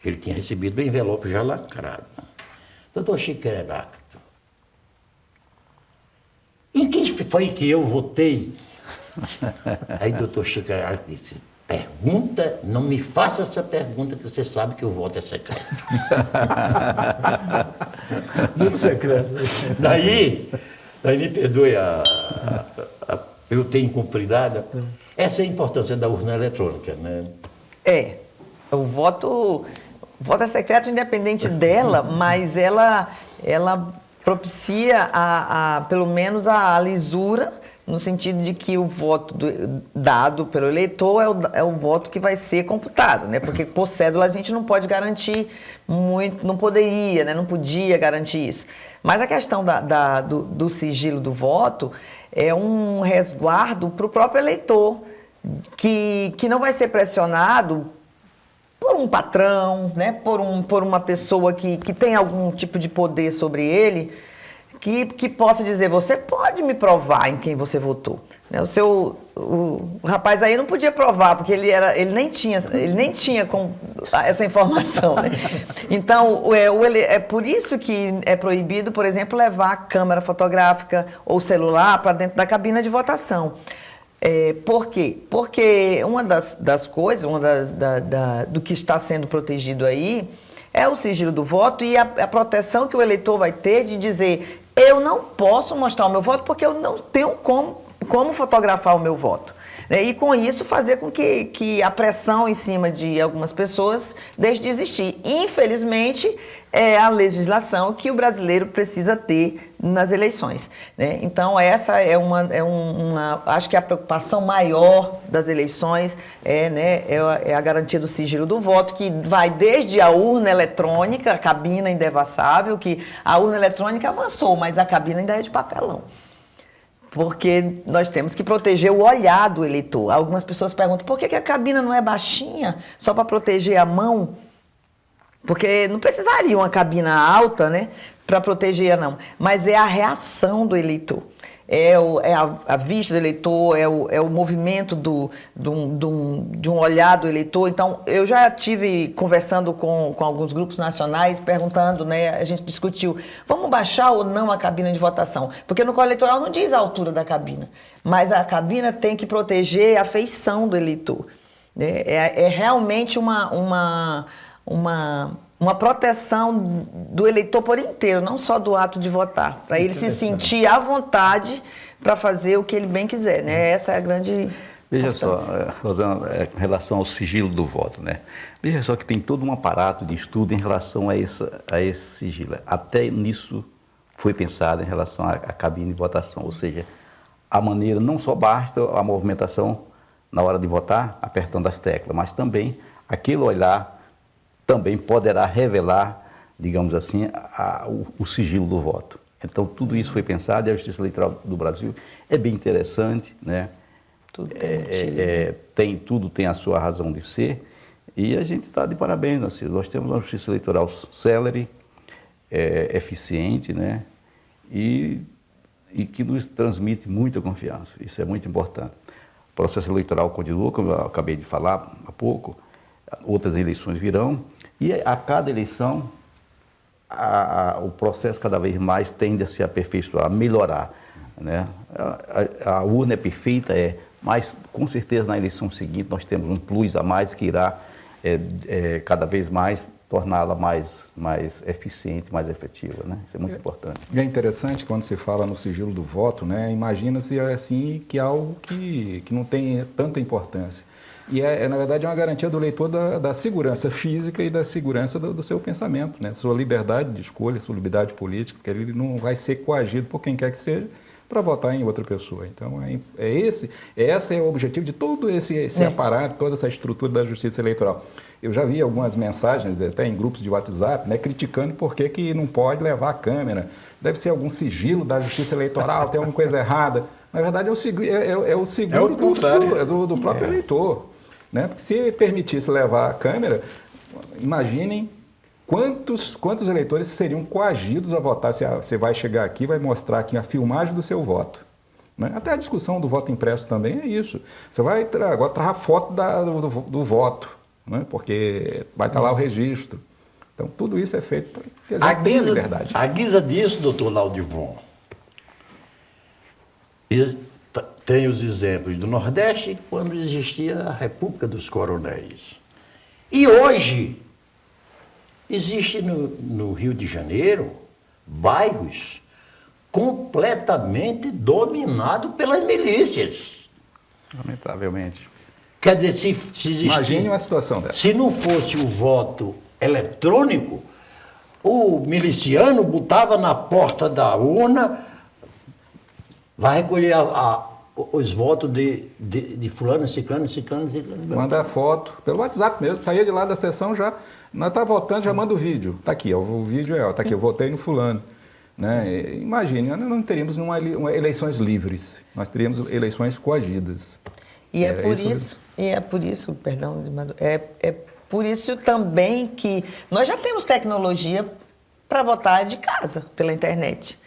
ele tinha recebido o envelope já lacrado. Doutor Chico Heráclito, em quem foi que eu votei? Aí doutor Chico Heráclito disse, pergunta, não me faça essa pergunta, que você sabe que o voto é secreto. Muito secreto. Daí me perdoe eu ter incumplidade. Essa é a importância da urna eletrônica, né? O voto é secreto independente dela, mas ela propicia pelo menos a lisura, no sentido de que o voto dado pelo eleitor é o voto que vai ser computado, né? Porque por cédula a gente não pode garantir muito, não poderia, né? Não podia garantir isso. Mas a questão do sigilo do voto é um resguardo para o próprio eleitor, que não vai ser pressionado por um patrão, né? Por uma pessoa que tem algum tipo de poder sobre ele, que possa dizer, você pode me provar em quem você votou. Né? O rapaz aí não podia provar, porque ele nem tinha essa informação. Né? Então, é por isso que é proibido, por exemplo, levar a câmera fotográfica ou celular para dentro da cabina de votação. Por quê? Porque uma das coisas, do que está sendo protegido aí, é o sigilo do voto e a proteção que o eleitor vai ter de dizer, eu não posso mostrar o meu voto porque eu não tenho como fotografar o meu voto. E com isso fazer com que a pressão em cima de algumas pessoas deixe de existir. Infelizmente, é a legislação que o brasileiro precisa ter nas eleições. Né? Então, essa acho que a preocupação maior das eleições é a garantia do sigilo do voto, que vai desde a urna eletrônica, a cabina indevassável, que a urna eletrônica avançou, mas a cabina ainda é de papelão. Porque nós temos que proteger o olhar do eleitor. Algumas pessoas perguntam, por que a cabina não é baixinha, só para proteger a mão? Porque não precisaria uma cabina alta, né, para proteger, não. Mas é a reação do eleitor. É a vista do eleitor, é o movimento de um olhar do eleitor. Então, eu já estive conversando com alguns grupos nacionais, perguntando, né, a gente discutiu, vamos baixar ou não a cabina de votação? Porque no Código Eleitoral não diz a altura da cabina, mas a cabina tem que proteger a feição do eleitor. Né? É realmente uma proteção do eleitor por inteiro, não só do ato de votar, para ele se sentir à vontade para fazer o que ele bem quiser, né? Essa é a grande... Veja só, Rosana, em relação ao sigilo do voto, né? Veja só que tem todo um aparato de estudo em relação a esse sigilo. Até nisso foi pensado em relação à cabine de votação, ou seja, a maneira, não só basta a movimentação na hora de votar, apertando as teclas, mas também aquele olhar também poderá revelar, digamos assim, o sigilo do voto. Então, tudo isso foi pensado e a Justiça Eleitoral do Brasil é bem interessante, né? Tudo tem a sua razão de ser e a gente está de parabéns, Narciso. Nós temos uma Justiça Eleitoral célere, eficiente, né? E que nos transmite muita confiança. Isso é muito importante. O processo eleitoral continua, como eu acabei de falar há pouco, outras eleições virão, e a cada eleição o processo cada vez mais tende a se aperfeiçoar, a melhorar. Né? A urna é perfeita, mas com certeza na eleição seguinte nós temos um plus a mais que irá cada vez mais torná-la mais eficiente, mais efetiva. Né? Isso é muito importante. E é interessante quando se fala no sigilo do voto, né? Imagina-se assim que é algo que não tem tanta importância. E na verdade, é uma garantia do eleitor da segurança física e da segurança do seu pensamento, né? Sua liberdade de escolha, sua liberdade política, porque ele não vai ser coagido por quem quer que seja para votar em outra pessoa. Então, esse é o objetivo de todo esse aparato, toda essa estrutura da Justiça Eleitoral. Eu já vi algumas mensagens, até em grupos de WhatsApp, né, criticando por que não pode levar a câmera. Deve ser algum sigilo da Justiça Eleitoral, tem alguma coisa errada. Na verdade, é o seguro do próprio eleitor. Né? Porque se permitisse levar a câmera, imaginem quantos eleitores seriam coagidos a votar. Você vai chegar aqui e vai mostrar aqui a filmagem do seu voto. Né? Até a discussão do voto impresso também é isso. Você vai agora trazer foto do voto, né? Porque vai estar lá o registro. Então, tudo isso é feito para que a gente tenha liberdade. À guisa disso, doutor Laudivon, tem os exemplos do Nordeste, quando existia a República dos Coronéis. E hoje, existe no Rio de Janeiro bairros completamente dominados pelas milícias. Lamentavelmente. Quer dizer, se existir, imagine uma situação dessa. Se não fosse o voto eletrônico, o miliciano botava na porta da urna, vai recolher os votos de fulano, ciclano. Manda foto, pelo WhatsApp mesmo, saía de lá da sessão já, nós está votando, já manda o vídeo. Está aqui, ó, o vídeo está aqui, eu votei no fulano. Né? Imagine, nós não teríamos eleições livres, nós teríamos eleições coagidas. E é por isso, perdão, Por isso também que nós já temos tecnologia para votar de casa, pela internet.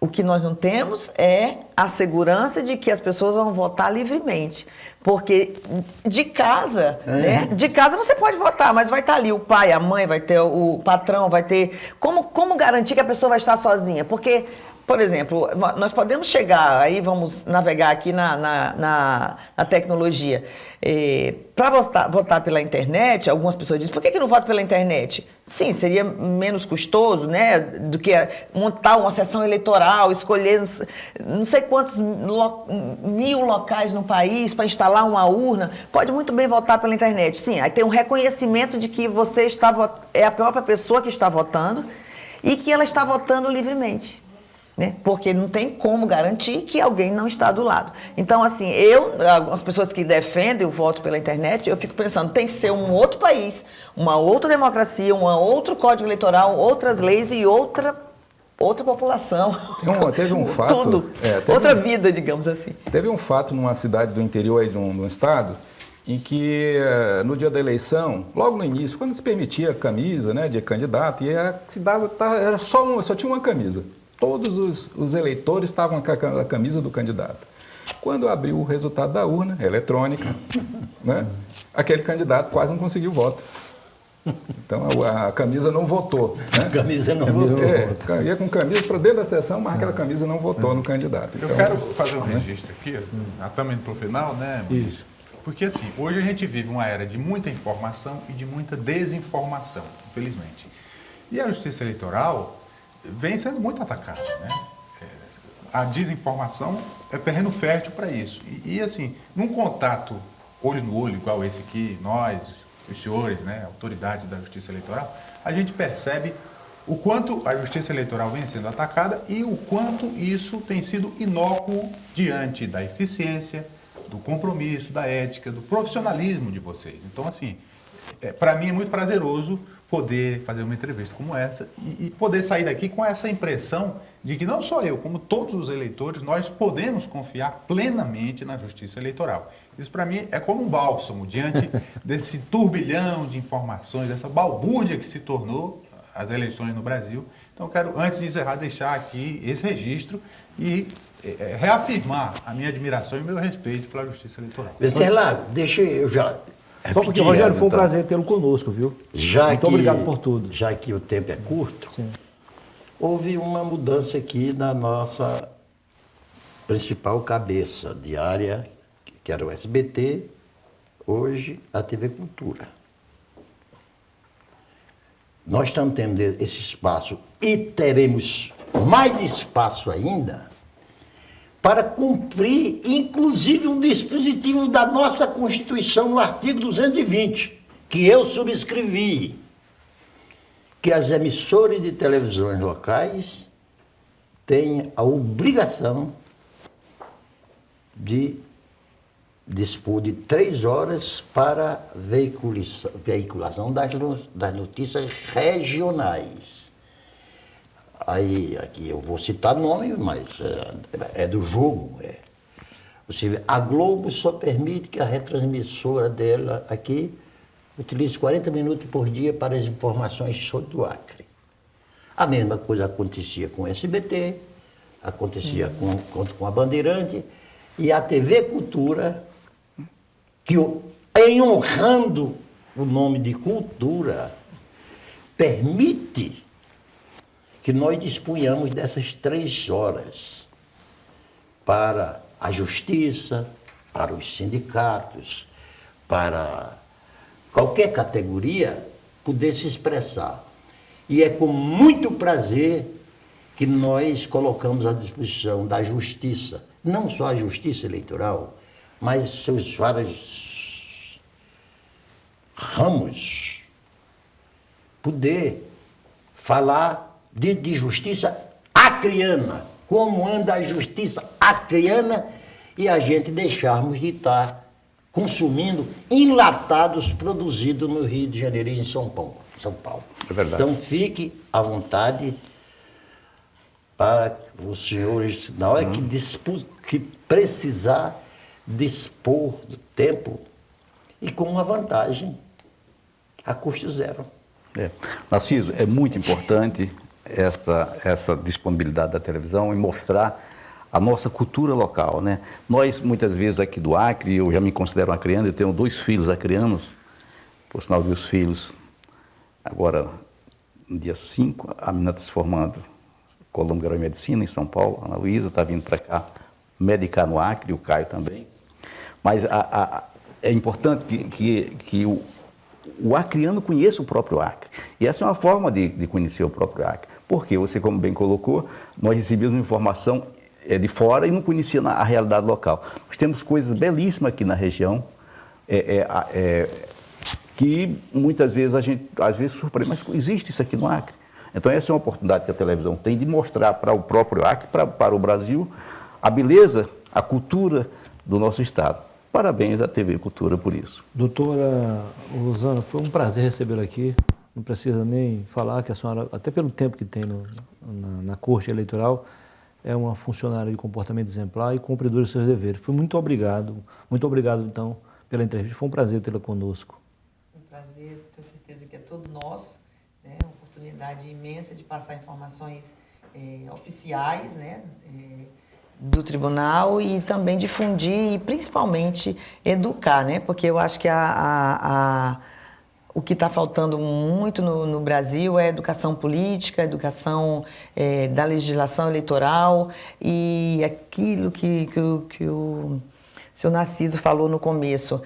O que nós não temos é a segurança de que as pessoas vão votar livremente. Porque de casa, né? De casa você pode votar, mas vai estar ali o pai, a mãe, vai ter o patrão, vai ter... Como garantir que a pessoa vai estar sozinha? Porque, por exemplo, nós podemos chegar, aí vamos navegar aqui na tecnologia. Para votar pela internet, algumas pessoas dizem, por que não voto pela internet? Sim, seria menos custoso, né, do que montar uma sessão eleitoral, escolher não sei quantos mil locais no país para instalar uma urna. Pode muito bem votar pela internet. Sim, aí tem um reconhecimento de que você é a própria pessoa que está votando e que ela está votando livremente. Né? Porque não tem como garantir que alguém não está do lado. Então, assim, as pessoas que defendem o voto pela internet, eu fico pensando, tem que ser um outro país, uma outra democracia, um outro código eleitoral, outras leis e outra população. Teve um fato... Tudo. Outra vida, digamos assim. Teve um fato numa cidade do interior aí de um estado, em que no dia da eleição, logo no início, quando se permitia a camisa, né, de candidato, e se dava, era só tinha uma camisa. Todos os eleitores estavam com a camisa do candidato. Quando abriu o resultado da urna eletrônica, né, aquele candidato quase não conseguiu voto. Então a camisa não votou. Né? A camisa não votou. Ia com camisa para dentro da sessão, mas aquela camisa não votou no candidato. Então, eu quero fazer um registro aqui, também para o final, né? Isso. Porque assim, hoje a gente vive uma era de muita informação e de muita desinformação, infelizmente. E a Justiça Eleitoral vem sendo muito atacada, né? A desinformação é terreno fértil para isso. E assim, num contato olho no olho, igual esse aqui, nós, os senhores, né, autoridades da Justiça Eleitoral, a gente percebe o quanto a Justiça Eleitoral vem sendo atacada e o quanto isso tem sido inócuo diante da eficiência, do compromisso, da ética, do profissionalismo de vocês. Então, assim, para mim é muito prazeroso poder fazer uma entrevista como essa e poder sair daqui com essa impressão de que não só eu, como todos os eleitores, nós podemos confiar plenamente na Justiça Eleitoral. Isso para mim é como um bálsamo diante desse turbilhão de informações, dessa balbúrdia que se tornou as eleições no Brasil. Então eu quero, antes de encerrar, deixar aqui esse registro e reafirmar a minha admiração e o meu respeito pela Justiça Eleitoral. Venceslau, deixa eu já... Só porque, Rogério, foi um prazer tê-lo conosco, viu? Muito obrigado por tudo. Já que o tempo é curto, Sim. houve uma mudança aqui na nossa principal cabeça de área, que era o SBT, hoje a TV Cultura. Nós estamos tendo esse espaço e teremos mais espaço ainda para cumprir, inclusive, um dispositivo da nossa Constituição, no artigo 220, que eu subscrevi, que as emissoras de televisões locais têm a obrigação de dispor de 3 horas para veiculação das notícias regionais. Aí, aqui eu vou citar nome, mas é do jogo. Você vê, a Globo só permite que a retransmissora dela aqui utilize 40 minutos por dia para as informações sobre o Acre. A mesma coisa acontecia com o SBT, acontecia com a Bandeirante, e a TV Cultura, que em honrando o nome de cultura, permite que nós disponhamos dessas 3 horas para a justiça, para os sindicatos, para qualquer categoria poder se expressar. E é com muito prazer que nós colocamos à disposição da justiça, não só a justiça eleitoral, mas seus vários ramos, poder falar de justiça acreana, como anda a justiça acreana, e a gente deixarmos de estar consumindo enlatados produzidos no Rio de Janeiro e em São Paulo. É verdade. Então fique à vontade para os senhores, na hora que precisar, dispor do tempo, e com uma vantagem, a custo zero. Narciso, é muito importante essa disponibilidade da televisão em mostrar a nossa cultura local, né? Nós, muitas vezes aqui do Acre, eu já me considero acreano, eu tenho 2 filhos acreanos, por sinal, 2 filhos, agora, no dia 5, a menina está se formando, Colombo Grau em Medicina, em São Paulo, a Ana Luísa está vindo para cá, medicar no Acre, o Caio também. Mas é importante que o acreano conheça o próprio Acre. E essa é uma forma de conhecer o próprio Acre. Porque você, como bem colocou, nós recebemos informação de fora e não conhecia a realidade local. Nós temos coisas belíssimas aqui na região, que muitas vezes a gente, às vezes, surpreende, mas existe isso aqui no Acre. Então essa é uma oportunidade que a televisão tem de mostrar para o próprio Acre, para o Brasil, a beleza, a cultura do nosso estado. Parabéns à TV Cultura por isso. Doutora Rosana, foi um prazer recebê-la aqui. Não precisa nem falar que a senhora, até pelo tempo que tem na Corte Eleitoral, é uma funcionária de comportamento exemplar e cumpridora dos seus deveres. Foi muito obrigado, então, pela entrevista. Foi um prazer tê-la conosco. Um prazer, tenho certeza que é todo nosso, né? Uma oportunidade imensa de passar informações oficiais, né? Do tribunal e também difundir e principalmente educar, né? Porque eu acho que o que está faltando muito no Brasil é educação política, educação da legislação eleitoral e aquilo que o senhor Narciso falou no começo.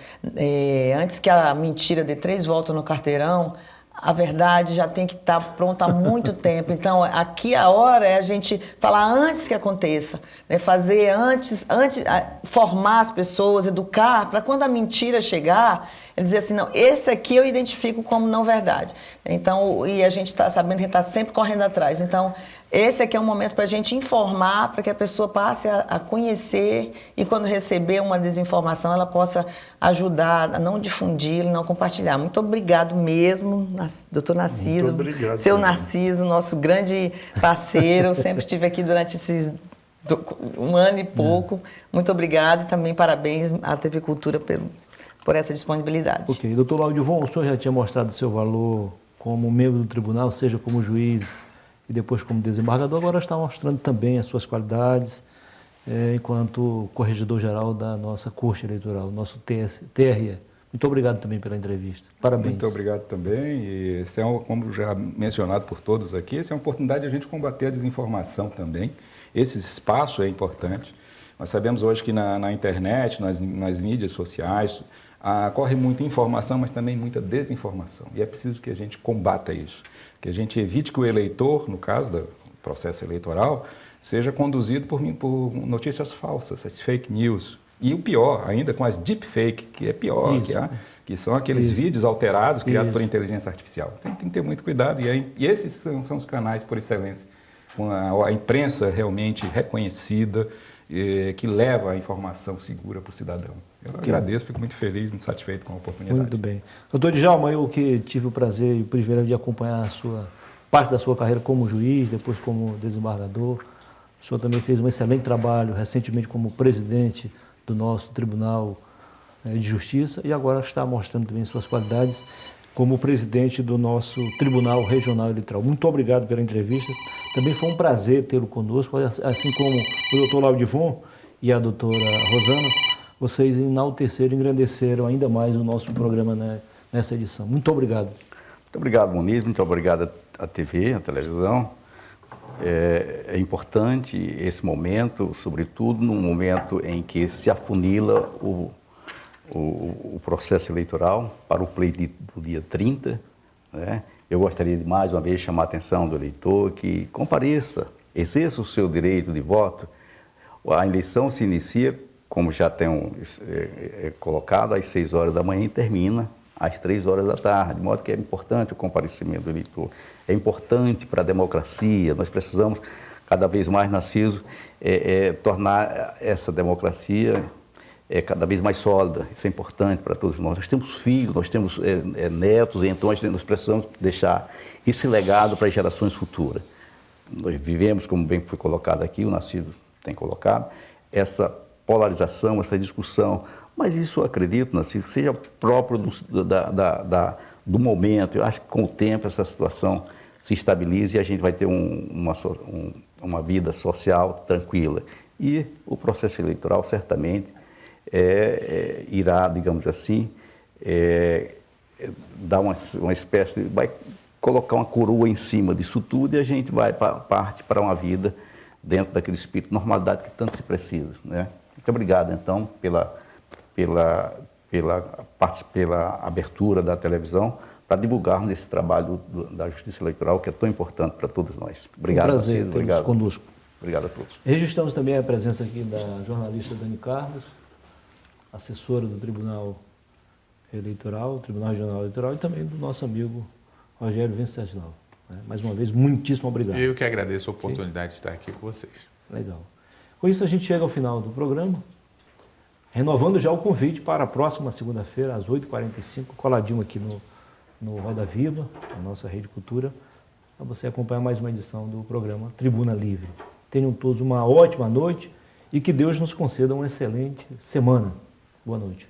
Antes que a mentira dê 3 voltas no quarteirão, a verdade já tem que estar pronta há muito tempo. Então, aqui a hora é a gente falar antes que aconteça, né? Fazer antes formar as pessoas, educar, para quando a mentira chegar, dizer assim, não, esse aqui eu identifico como não verdade. Então, e a gente está sabendo que está sempre correndo atrás. Então, esse aqui é um momento para a gente informar, para que a pessoa passe a conhecer e quando receber uma desinformação, ela possa ajudar a não difundir, não compartilhar. Muito obrigado mesmo, doutor Narciso. Muito obrigado. Seu Narciso, nosso grande parceiro, sempre estive aqui durante esses 1 ano e pouco. Muito obrigado e também parabéns à TV Cultura por essa disponibilidade. Ok. Doutor Laudivon, o senhor já tinha mostrado seu valor como membro do tribunal, seja como juiz e depois como desembargador, agora está mostrando também as suas qualidades enquanto corregedor-geral da nossa Corte Eleitoral, nosso TRE. Muito obrigado também pela entrevista. Parabéns. Muito obrigado também. E esse como já mencionado por todos aqui, essa é uma oportunidade de a gente combater a desinformação também. Esse espaço é importante. Nós sabemos hoje que na internet, nas mídias sociais, corre muita informação, mas também muita desinformação. E é preciso que a gente combata isso, que a gente evite que o eleitor, no caso do processo eleitoral, seja conduzido por notícias falsas, as fake news. E o pior, ainda com as deepfake, que é pior, que são aqueles vídeos alterados criados por inteligência artificial. Tem que ter muito cuidado e esses são os canais por excelência, com a imprensa realmente reconhecida, que leva a informação segura para o cidadão. Eu agradeço, fico muito feliz, muito satisfeito com a oportunidade. Muito bem. Doutor Djalma, eu que tive o prazer e o privilégio de acompanhar parte da sua carreira como juiz, depois como desembargador. O senhor também fez um excelente trabalho recentemente como presidente do nosso Tribunal de Justiça e agora está mostrando também suas qualidades como presidente do nosso Tribunal Regional Eleitoral. Muito obrigado pela entrevista. Também foi um prazer tê-lo conosco, assim como o doutor Laudivon e a doutora Rosana, vocês enalteceram e engrandeceram ainda mais o nosso programa nessa edição. Muito obrigado. Muito obrigado, Muniz, muito obrigado à TV, à televisão. É importante esse momento, sobretudo num momento em que se afunila o processo eleitoral para o pleito do dia 30, né? Eu gostaria de mais uma vez chamar a atenção do eleitor que compareça, exerça o seu direito de voto. A eleição se inicia, como já tem colocado, às 6 horas da manhã e termina às 3 horas da tarde, de modo que é importante o comparecimento do eleitor. É importante para a democracia, nós precisamos cada vez mais, Narciso, tornar essa democracia cada vez mais sólida. Isso é importante para todos nós. Nós temos filhos, nós temos netos, e então nós precisamos deixar esse legado para as gerações futuras. Nós vivemos, como bem foi colocado aqui, o Narciso tem colocado, essa polarização, essa discussão, mas isso eu acredito, Narciso, seja próprio do momento. Eu acho que com o tempo essa situação se estabiliza e a gente vai ter uma vida social tranquila. E o processo eleitoral certamente irá, digamos assim, dar uma espécie, vai colocar uma coroa em cima disso tudo e a gente vai parte para uma vida dentro daquele espírito de normalidade que tanto se precisa, né? Muito obrigado, então, pela abertura da televisão para divulgarmos esse trabalho da Justiça Eleitoral que é tão importante para todos nós. Obrigado, Um prazer Narciso. tê-los Obrigado. conosco. Obrigado a todos. Registramos também a presença aqui da jornalista Dani Carlos, assessora do Tribunal Eleitoral, Tribunal Regional Eleitoral, e também do nosso amigo Rogério Venceslau. Mais uma vez, muitíssimo obrigado. Eu que agradeço a oportunidade de estar aqui com vocês. Legal. Com isso, a gente chega ao final do programa, renovando já o convite para a próxima segunda-feira, às 8h45, coladinho aqui no Roda Viva, a nossa Rede Cultura, para você acompanhar mais uma edição do programa Tribuna Livre. Tenham todos uma ótima noite e que Deus nos conceda uma excelente semana. Boa noite.